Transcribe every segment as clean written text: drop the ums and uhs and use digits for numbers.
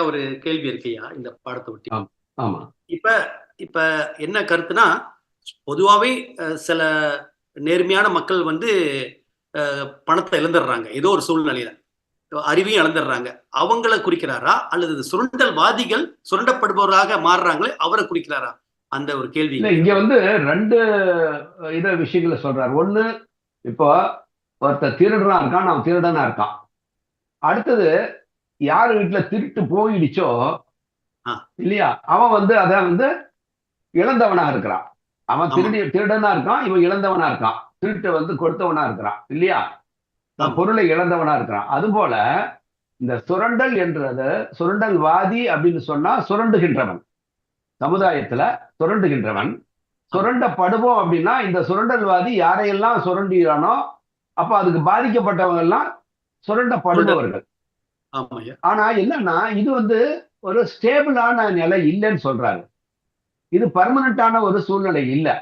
ஒரு கேள்வி இருக்குய்யா இந்த பாடத்தை ஒட்டி. ஆமா. இப்ப இப்ப என்ன கருத்துனா, பொதுவாவே சில நேர்மையான மக்கள் வந்து பணத்தை இழந்துடுறாங்க ஏதோ ஒரு சூழ்நிலையில, அறிவையும் இழந்துடுறாங்க. அவங்கள குறிக்கிறாரா அல்லது சுரண்டல்வாதிகள் சுரண்டப்படுபவராக மாறுறாங்களே அவரை குறிக்கிறாரா? அந்த ஒரு கேள்வி. இங்க வந்து ரெண்டு விஷயங்களை சொல்றாரு. ஒண்ணு, இப்போ ஒருத்தர் திருடனா இருக்கான், அவன் திருடனா இருக்கான். அடுத்தது யாரு வீட்டுல திருட்டு போயிடுச்சோ இல்லையா, அவன் வந்து அத வந்து இழந்தவனா இருக்கிறான். அவன் திருடனா இருக்கான், இவன் இழந்தவனா இருக்கான். திருட்டு வந்து கொடுத்தவனா இருக்கிறான் இல்லையா, பொருளை இழந்தவனா இருக்கிறான். அது போல இந்த சுரண்டல் என்றது, சுரண்டல்வாதி அப்படின்னு சொன்னா சுரண்டுகின்றவன், சமுதாயத்துல சுரண்டுகின்றவன். சுரண்டப்படுவோம் அப்படின்னா இந்த சுரண்டல்வாதி யாரையெல்லாம் சுரண்டுகிறானோ அப்ப அதுக்கு பாதிக்கப்பட்டவங்க எல்லாம் சுரண்டப்படுபவர்கள். ஆனா என்னன்னா, இது வந்து ஒரு ஸ்டேபிளான நிலை இல்லைன்னு சொல்றாரு. இது பர்மனண்டான ஒரு சூழ்நிலை இல்லை.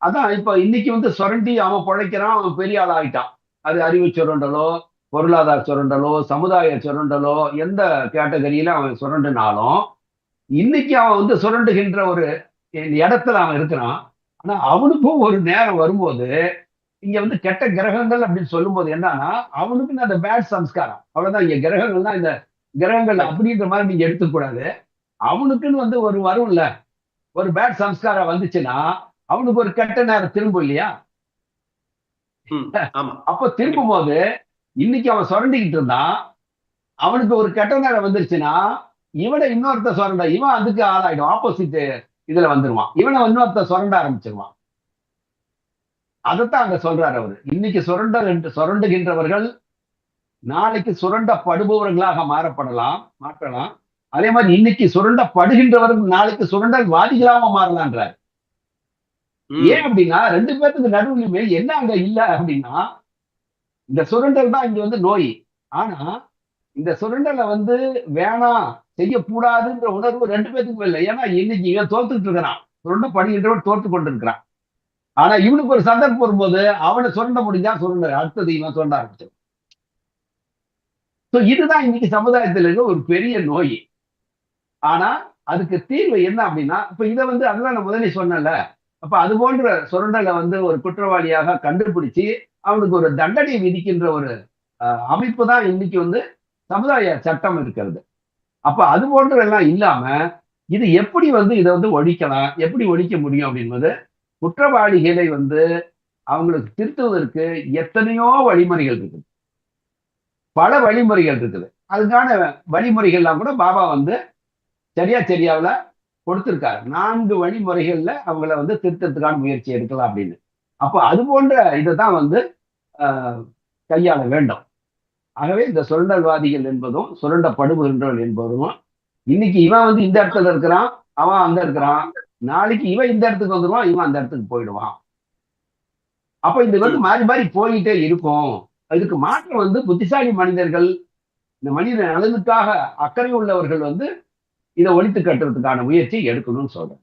அதான் இப்ப இன்னைக்கு வந்து சுரண்டி அவன் பிழைக்கிறான், அவன் பெரிய ஆள் ஆயிட்டான். அது அறிவு சுரண்டலோ, பொருளாதார சுரண்டலோ, சமுதாய சுரண்டலோ, எந்த கேட்டகரியில அவன் சுரண்டினாலும் இன்னைக்கு அவன் வந்து சுரண்டுகின்ற ஒரு இடத்துல அவன் இருக்கிறான். ஆனா அவனுக்கும் ஒரு நேரம் வரும்போது, இங்க வந்து கெட்ட கிரகங்கள் அப்படின்னு சொல்லும் போது என்னன்னா, அவனுக்கு அந்த பேட் சம்ஸ்காரம் அவ்வளவுதான். இங்க கிரகங்கள் தான், இந்த கிரகங்கள் அப்படின்ற மாதிரி நீங்க எடுத்துக்கூடாது. அவனுக்குன்னு வந்து ஒரு வரும்ல, ஒரு பேட் சம்ஸ்காரம் வந்துச்சுன்னா அவனுக்கு ஒரு கெட்ட நேரம் திரும்பும் இல்லையா. அப்ப திரும்பும் போது இன்னைக்கு அவன் சுரண்டிக்கிட்டு இருந்தான், அவனுக்கு ஒரு கெட்ட நேரம் வந்துருச்சுன்னா இவனை இன்னொருத்த சுரண்ட, இவன் அதுக்கு ஆளாயிடும், ஆப்போசிட் இதுல வந்துருவான், இவனை இன்னொருத்த சுரண்ட ஆரம்பிச்சிருவான். அதைத்தான் அங்க சொல்றாரு அவரு. இன்னைக்கு சுரண்டுகின்றவர்கள் நாளைக்கு சுரண்டப்படுபவர்களாக மாற்றலாம். அதே மாதிரி இன்னைக்கு சுரண்டப்படுகின்றவர்கள் நாளைக்கு சுரண்டல்வாதிகளாக மாறலான்றார். ஏன் அப்படின்னா, ரெண்டு பேருக்கு நடுவுலையுமே என்ன அங்க இல்ல அப்படின்னா, இந்த சுரண்டல் தான் இங்க வந்து நோய். ஆனா இந்த சுரண்டலை வந்து வேணாம், செய்யக்கூடாதுன்ற உணர்வு ரெண்டு பேருக்கும் இல்லை. ஏன்னா இன்னைக்கு இவன் தோத்துட்டு இருக்கிறான், சுரண்டப்படுகின்றவன் தோத்து கொண்டிருக்கிறான். ஆனா இவனுக்கு ஒரு சந்தர்ப்பம் வரும்போது அவனை சுரண்ட முடிஞ்சா சுரண்ட, அடுத்தது இவன் சுரண்ட ஆரம்பிச்சிடும். இதுதான் இன்னைக்கு சமுதாயத்தில் இருக்க ஒரு பெரிய நோய். ஆனா அதுக்கு தீர்வு என்ன அப்படின்னா, இப்ப இதை வந்து அதுதான் நான் முதலே சொன்னல, அப்ப அது போன்ற சுரண்டலை வந்து ஒரு குற்றவாளியாக கண்டுபிடிச்சு அவனுக்கு ஒரு தண்டனை விதிக்கின்ற ஒரு அமைப்பு தான் இன்னைக்கு வந்து சமுதாய சட்டம் இருக்கிறது. அப்ப அது போன்றதெல்லாம் இல்லாம இது எப்படி வந்து இதை வந்து ஒழிக்கலாம், எப்படி ஒழிக்க முடியும் அப்படின்பது, குற்றவாளிகளை வந்து அவங்களுக்கு திருத்துவதற்கு எத்தனையோ வழிமுறைகள் இருக்குது, பல வழிமுறைகள் இருக்குது. அதுக்கான வழிமுறைகள்லாம் கூட பாபா வந்து சரியாவுல கொடுத்திருக்காரு. 4 வழிமுறைகள்ல அவங்கள வந்து திருத்தத்துக்கான முயற்சி எடுக்கலாம் அப்படின்னு. அப்ப அது போன்ற இதைதான் வந்து கையாள வேண்டும். ஆகவே இந்த சுரண்டல்வாதிகள் என்பதும் சுரண்டப்படுகின்றவர்கள் என்பதும், இன்னைக்கு இவன் வந்து இந்த இடத்துல இருக்கிறான், அவன் அந்த இருக்கிறான், நாளைக்கு இவன் இந்த இடத்துக்கு வந்துடுவான், இவன் அந்த இடத்துக்கு போயிடுவான். அப்ப இந்த வந்து மாறி மாறி போயிட்டே இருக்கும். இதுக்கு மாற்றம் வந்து புத்திசாலி மனிதர்கள், இந்த மனித நலனுக்காக அக்கறை உள்ளவர்கள் வந்து இதை ஒழித்து கட்டுறதுக்கான முயற்சியை எடுக்கணும்னு சொல்றேன்.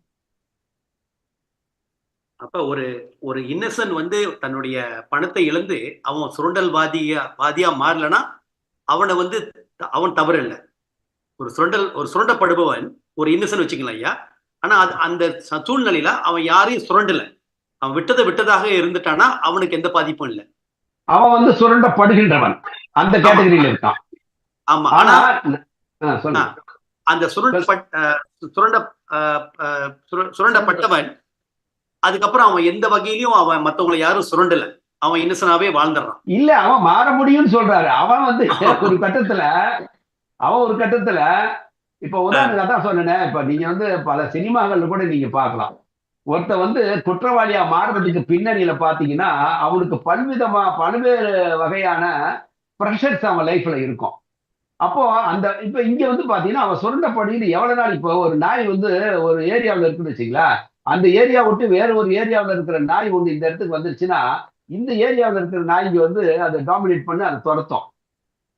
அப்ப ஒரு இன்னசென்ட் வந்து தன்னுடைய பணத்தை இழந்து அவன் சுரண்டல்வாதியா மாறலனா அவனை வந்து அவன் தவறு இல்லை. ஒரு சுரண்டப்படுபவன் ஒரு இன்னசென்ட் வச்சுக்கலாம் ஐயா. ஆனா அந்த சூழ்நிலையில அவன் யாரையும் சுரண்டல, அவன் விட்டதாக இருந்துட்டானா அவனுக்கு எந்த பாதிப்பும் இல்லை. அவன் வந்து சுரண்டப்படுகின்றவன் அந்த கேட்டகரியில இருக்கான். ஆமா. ஆனா அந்த சுரண்டப்பட்டவன் அதுக்கப்புறம் அவன் எந்த வகையிலும் அவன் மத்தவங்களை யாரும் சுரண்டல, அவன் இன்னசென்டாவே வாழ்ந்துடுறான். இல்ல, அவன் மாற முடியும்னு சொல்றாரு. அவன் வந்து ஒரு கட்டத்துல இப்ப உதாரணத்துக்கு அதான் சொன்னேன். இப்ப நீங்க வந்து பல சினிமாக்கள்ல கூட நீங்க பார்க்கலாம், ஒருத்த வந்து குற்றவாளியா மாறுறதுக்கு பின்னணியில பாத்தீங்கன்னா அவனுக்கு பல்வேறு வகையான ப்ரெஷர்ஸ் அவன் லைஃப்ல இருக்கும். அப்போ அந்த இப்ப இங்க வந்து பாத்தீங்கன்னா அவன் சுரண்டப்படுகிறது எவ்வளவு நாள். இப்போ ஒரு நாய் வந்து ஒரு ஏரியாவில் இருக்குன்னு வச்சுங்களா, அந்த ஏரியா விட்டு வேற ஒரு ஏரியாவில் இருக்கிற நாய் ஒன்று இந்த இடத்துக்கு வந்துருச்சுன்னா இந்த ஏரியாவில் இருக்கிற நாய்க்கு வந்து அதை டாமினேட் பண்ணி அதை துரத்தும்.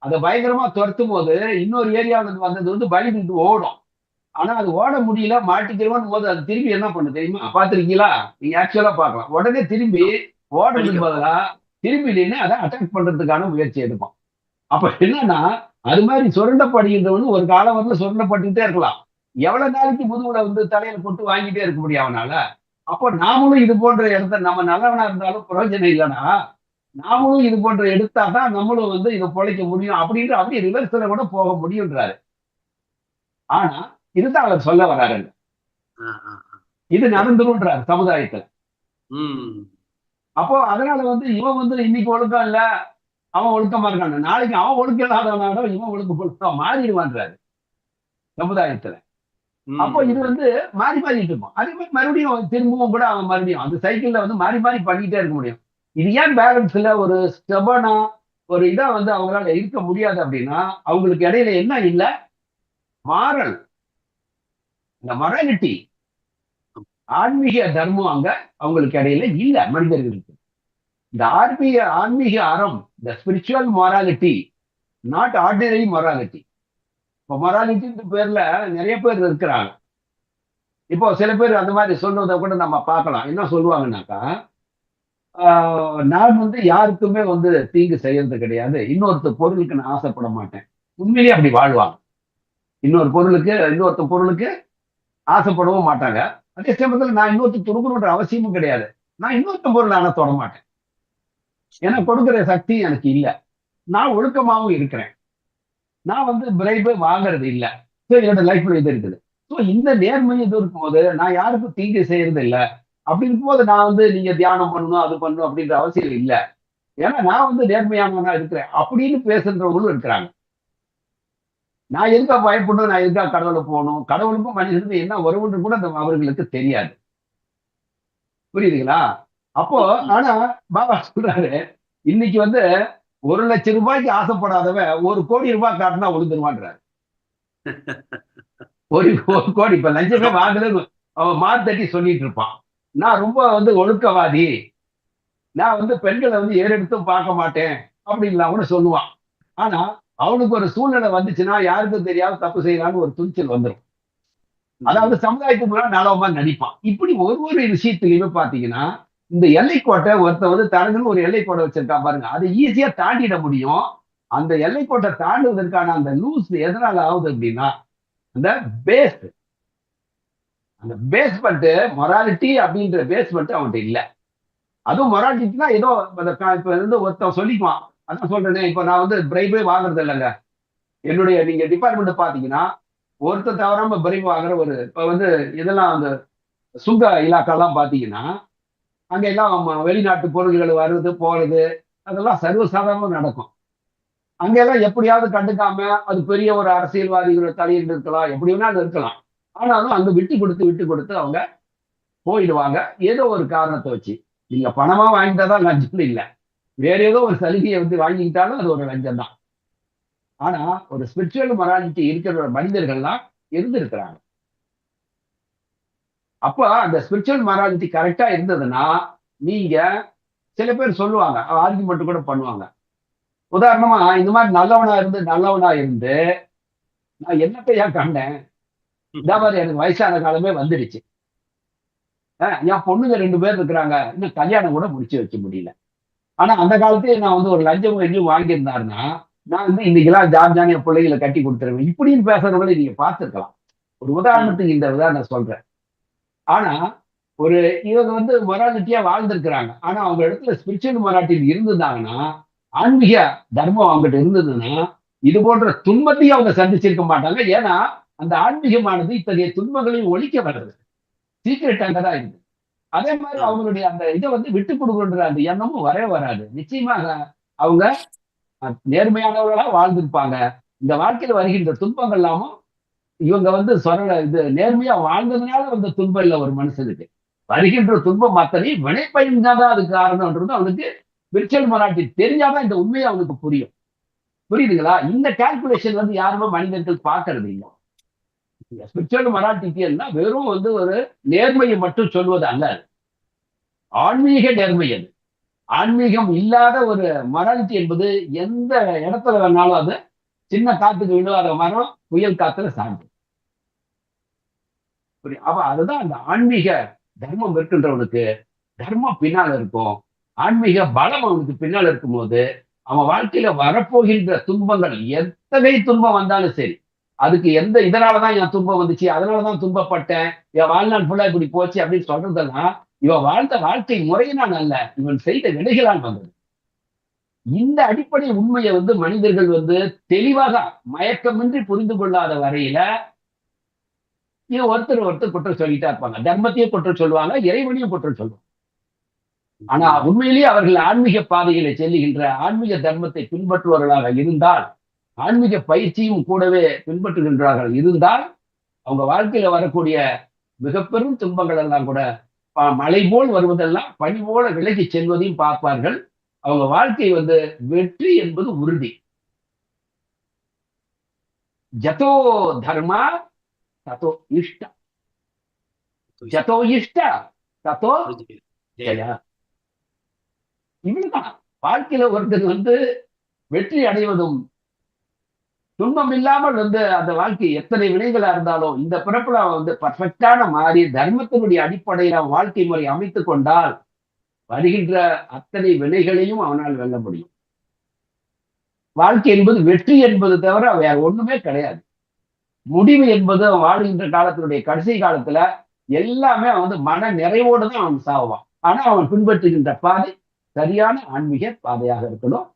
அதை பயங்கரமா துரத்தும் போது இன்னொரு ஏரியாவில் வந்தது வந்து பயந்துட்டு ஓடும். ஆனா அது ஓட முடியல, மாட்டிக்கிறோம் போது அது திரும்பி என்ன பண்ணு தெரியுமா, பாத்திருக்கீங்களா? நீங்க ஆக்சுவலா பார்க்கலாம், உடனே திரும்பி ஓடுறதுக்கு பதிலா திரும்பி நின்று அதை அட்டாக் பண்றதுக்கான முயற்சி எடுப்பான். அப்ப என்னன்னா அது மாதிரி சுரண்டப்படுகின்றவனு ஒரு காலம் வரல சுரண்டப்பட்டுக்கிட்டே இருக்கலாம். எவ்வளவு நாளைக்கு முதுகுல வந்து தலையில போட்டு வாங்கிட்டே இருக்க முடியும் அவனால? அப்போ நாமளும் இது போன்ற இடத்த நம்ம நல்லவனா இருந்தாலும் பிரயோஜனம் இல்லைன்னா, நாமளும் இது போன்ற எடுத்தா தான் நம்மளும் வந்து இதை பொழைக்க முடியும் அப்படின்ற அப்படியே ரிவர்ஸ்ல கூட போக முடியுன்றாரு. ஆனா இதுதான் அவர் சொல்ல வர்றாரு. இது நடந்துரும்ன்றார் சமுதாயத்துல. அப்போ அதனால வந்து இவன் வந்து இன்னைக்கு ஒழுக்கம் இல்ல, அவன் ஒழுக்கமா இருக்கான். நாளைக்கு அவன் ஒழுக்கம் இல்லாதவனால இவன் ஒழுக்கம் மாறிடுவான்றாரு சமுதாயத்துல. அப்போ இது வந்து மாறி மாறிட்டு இருக்கும். அதே மாதிரி மறுபடியும் திரும்பவும் கூட அவன் மறுபடியும் அந்த சைக்கிள்ல வந்து மாறி மாறி பண்ணிட்டே இருக்க முடியும். இது ஏன் பேலன்ஸ்ல ஒரு ஸ்டெபனா ஒரு இதா வந்து அவங்களால இருக்க முடியாது அப்படின்னா, அவங்களுக்கு இடையில என்ன இல்ல? மாறல். இந்த மொராலிட்டி, ஆன்மீக தர்மம் அங்க அவங்களுக்கு இடையில இல்ல மனிதர்களுக்கு. இந்த ஆன்மீக அறம், இந்த spiritual morality, not ordinary morality. இப்போ மொராலிட்டின்ற பேர்ல நிறைய பேர் இருக்கிறாங்க. இப்போ சில பேர் அந்த மாதிரி சொல்றதை கூட நம்ம பார்க்கலாம். என்ன சொல்லுவாங்கன்னாக்கா, நான் வந்து யாருக்குமே வந்து தீங்கு செய்யறது கிடையாது. இன்னொருத்த பொருளுக்கு நான் ஆசைப்பட மாட்டேன். உண்மையிலேயே அப்படி வாழ்வாங்க. இன்னொருத்த பொருளுக்கு ஆசைப்படவும் மாட்டாங்க. அதே சமயத்துல நான் இன்னொருத்த கொடுக்கணுன்ற அவசியமும் கிடையாது. நான் இன்னொருத்த பொருள் ஆனா தொட மாட்டேன். ஏன்னா கொடுக்கிற சக்தி எனக்கு இல்ல. நான் ஒழுக்கமாவும் இருக்கிறேன். நான் வந்து பிரைபே வாங்குறது இல்ல. ஸோ என்னோட லைஃப்ல இது இருக்குது. ஸோ இந்த நேர்மை இது இருக்கும்போது நான் யாருக்கும் தீங்கு செய்யறது இல்ல. அப்படி இருக்கும்போது நான் வந்து நீங்க தியானம் பண்ணணும், அது பண்ணணும் அப்படின்ற அவசியம் இல்ல. ஏன்னா நான் வந்து நேர்மையானவனா இருக்கிறேன் அப்படின்னு பேசுறவங்களும் இருக்கிறாங்க. நான் எதுக்கா பயப்படணும், நான் எதுக்கா கடவுளை போகணும், கடவுளுக்கும் மனிதனுக்கும் என்ன உறவுன்னு கூட அந்த அவர்களுக்கு தெரியாது. புரியுதுங்களா? அப்போ ஆனா பாபா சொல்றாரு, இன்னைக்கு வந்து 1,00,000 ரூபாய்க்கு ஆசைப்படாதவன் 1,00,00,000 ரூபாய் காட்டினா விழுந்துருவான்றாரு. ஒரு கோடி இப்ப லஞ்சமே வாங்கலன்னு அவன் மார்த்தட்டி சொல்லிட்டு இருப்பான். நான் ரொம்ப வந்து ஒழுக்கவாதி, நான் வந்து பெண்களை வந்து ஏறெடுத்தும் பார்க்க மாட்டேன் அப்படின்லாம் கூட சொல்லுவான். ஆனா அவனுக்கு ஒரு சூழ்நிலை வந்துச்சுன்னா யாருக்கும் தெரியாத தப்பு செய்யலான்னு ஒரு துணிச்சல் வந்துடும். அதாவது சமுதாயத்துக்கு முன்னாடி நல்லவமா நடிப்பான். இப்படி ஒரு விஷயத்திலயுமே பாத்தீங்கன்னா, இந்த எல்லைக்கோட்டை ஒருத்தன் வந்து தனக்குன்னு ஒரு எல்லைக்கோட்டை வச்சிருக்கான் பாருங்க. அதை ஈஸியா தாண்டிட முடியும். அந்த எல்லைக்கோட்டை தாண்டுவதற்கான அந்த லூஸ் எதனால ஆகுது அப்படின்னா, அந்த பேஸ் அந்த பேஸ்மெண்ட் மொராலிட்டி அப்படின்ற பேஸ்மெண்ட் அவன்கிட்ட இல்ல. அதுவும் மொராலிட்டினா ஏதோ இப்ப வந்து ஒருத்தன் சொல்லிக்குவான். அதான் சொல்றேனே, இப்ப நான் வந்து பிரைபே வாங்குறது இல்லைங்க. என்னுடைய நீங்க டிபார்ட்மெண்ட் பாத்தீங்கன்னா, ஒருத்தர் தவறாம பிரைப் வாங்குற ஒரு இப்ப வந்து இதெல்லாம் அந்த சுங்க இலாக்காலாம் பாத்தீங்கன்னா, அங்க எல்லாம் வெளிநாட்டு பொருள்கள் வருது போறது அதெல்லாம் சர்வசாதாரணமா நடக்கும். அங்க எல்லாம் எப்படியாவது கண்டுக்காம அது பெரிய ஒரு அரசியல்வாதிகள் தலையிட்டு இருக்கலாம், எப்படி வேணாலும் இருக்கலாம். ஆனாலும் அங்க விட்டு கொடுத்து அவங்க போயிடுவாங்க. ஏதோ ஒரு காரணத்தை வச்சு. நீங்க பணமா வாங்கிட்டாதான் லஞ்சம் இல்ல. வேற ஏதோ ஒரு சலுகையை வந்து வாங்கிக்கிட்டாலும் அது ஒரு லஞ்சம் தான். ஆனா ஒரு ஸ்பிரிச்சுவல் மொராலிட்டி இருக்கிற மனிதர்கள்லாம் இருந்திருக்கிறாங்க. அப்ப அந்த ஸ்பிரிச்சுவல் மொராலிட்டி கரெக்டா இருந்ததுன்னா, நீங்க சில பேர் சொல்லுவாங்க, ஆர்குமெண்ட் கூட பண்ணுவாங்க. உதாரணமா இந்த மாதிரி நல்லவனா இருந்து நான் என்னத்தையா கண்டேன். இந்த மாதிரி எனக்கு வயசான காலமே வந்துடுச்சு. என் பொண்ணுங்க 2 பேர் இருக்கிறாங்க. இன்னும் கல்யாணம் கூட முடிச்சு வைக்க முடியல. ஆனா அந்த காலத்திலே நான் வந்து ஒரு லஞ்சம் எங்கேயும் வாங்கியிருந்தாருன்னா, நான் வந்து இன்னைக்கெல்லாம் ஜான் என் பிள்ளைகளை கட்டி கொடுத்துருவேன். இப்படின்னு பேசுறவங்களை நீங்க பார்த்திருக்கலாம். ஒரு உதாரணத்துக்கு இந்த உதாரணம் சொல்றேன். ஆனா ஒரு இவங்க வந்து மொராலிட்டியா வாழ்ந்திருக்கிறாங்க. ஆனா அவங்க இடத்துல ஸ்பிரிச்சுவல் மொராலிட்டி இருந்திருந்தாங்கன்னா, ஆன்மீக தர்மம் அவங்ககிட்ட இருந்ததுன்னா, இது போன்ற துன்பத்தையும் அவங்க சந்திச்சிருக்க மாட்டாங்க. ஏன்னா அந்த ஆன்மீகமானது இத்தகைய துன்பங்களையும் ஒழிக்க வர்றது. சீக்கிரட் அங்கதான் இருக்கு. அதே மாதிரி அவங்களுடைய அந்த இதை வந்து விட்டு கொடுக்குன்ற அந்த எண்ணமும் வரவே வராது. நிச்சயமாக அவங்க நேர்மையானவர்களா வாழ்ந்திருப்பாங்க. இந்த வாழ்க்கையில் வருகின்ற துன்பங்கள் எல்லாமும் இவங்க வந்து இது நேர்மையா வாழ்ந்ததுனால வந்த துன்பம் இல்லை ஒரு மனுஷனுக்கு. வருகின்ற துன்பம் அத்தனை வினைப்பயன்தான் அதுக்கு காரணம்ன்றது அவனுக்கு விர்ச்சுவல் மொராலிட்டி தெரிஞ்சாதான் இந்த உண்மையை அவனுக்கு புரியும். புரியுதுங்களா? இந்த கால்குலேஷன் வந்து யாருமே மனிதர்கள் பார்க்கறது இல்லை. ஸ்பிரிச்சுவல் மொராலிட்டி வெறும் வந்து ஒரு நேர்மையை மட்டும் சொல்வது அல்ல. ஆன்மீக நேர்மை அது. ஆன்மீகம் இல்லாத ஒரு மொராலிட்டி என்பது எந்த இடத்துல வேணாலும் அது சின்ன காத்துக்கு விழுவாத மரம் புயல் காத்துல சாய்ந்து. அப்ப அதுதான் அந்த ஆன்மீக தர்மம் இருக்கின்றவனுக்கு தர்மம் பின்னால் இருக்கும். ஆன்மீக பலம் அவனுக்கு பின்னால் இருக்கும்போது அவன் வாழ்க்கையில வரப்போகின்ற துன்பங்கள் எத்தனை துன்பம் வந்தாலும் சரி, அதுக்கு இதனாலதான் என் துன்பம் வந்துச்சு, அதனாலதான் துன்பப்பட்டேன், என் வாழ்நாள் ஃபுல்லா இப்படி போச்சு அப்படின்னு சொல்றதெல்லாம் இவன் வாழ்ந்த வாழ்க்கை முறையினால் அல்ல, இவன் செய்த வினைகளால் வந்தது. இந்த அடிப்படை உண்மையை மனிதர்கள் தெளிவாக மயக்கமின்றி புரிந்து கொள்ளாத வரையில இது ஒருத்தர் குற்றம் சொல்லிட்டா இருப்பாங்க. தர்மத்தையும் குற்றம் சொல்லுவாங்க, இறைவனையும் குற்றம் சொல்லுவாங்க. ஆனா உண்மையிலேயே அவர்கள் ஆன்மீக பாதைகளை செல்லுகின்ற ஆன்மீக தர்மத்தை பின்பற்றுபவர்களாக இருந்தால், ஆன்மீக பயிற்சியும் கூடவே பின்பற்றுகின்றார்கள் இருந்தால், அவங்க வாழ்க்கையில வரக்கூடிய மிக பெரும் துன்பங்கள் எல்லாம் கூட மழை போல் வருவதெல்லாம் பனி போல விலகி செல்வதையும் பார்ப்பார்கள். அவங்க வாழ்க்கை வெற்றி என்பது உறுதி. ஜதோ தர்மா ததோ இஷ்ட, ஜதோ இஷ்ட ததோ ஜெயா. இவ்வளவுதான் வாழ்க்கையில ஒருத்தர் வெற்றி அடைவதும், துன்பம் இல்லாமல் அந்த வாழ்க்கை எத்தனை வினைகளா இருந்தாலும் இந்த பிறப்புல பர்ஃபெக்டான மாறி தர்மத்தினுடைய அடிப்படையில் அவன் வாழ்க்கை முறை அமைத்துக் கொண்டால் வருகின்ற அத்தனை வினைகளையும் அவனால் வெல்ல முடியும். வாழ்க்கை என்பது வெற்றி என்பது தவிர வேற ஒண்ணுமே கிடையாது. முடிவு என்பது அவன் வாழ்கின்ற காலத்தினுடைய கடைசி காலத்துல எல்லாமே அவன் மன நிறைவோடு தான் அவன் சாவான். ஆனா அவன் பின்பற்றுகின்ற பாதை சரியான ஆன்மீக பாதையாக இருக்கணும்.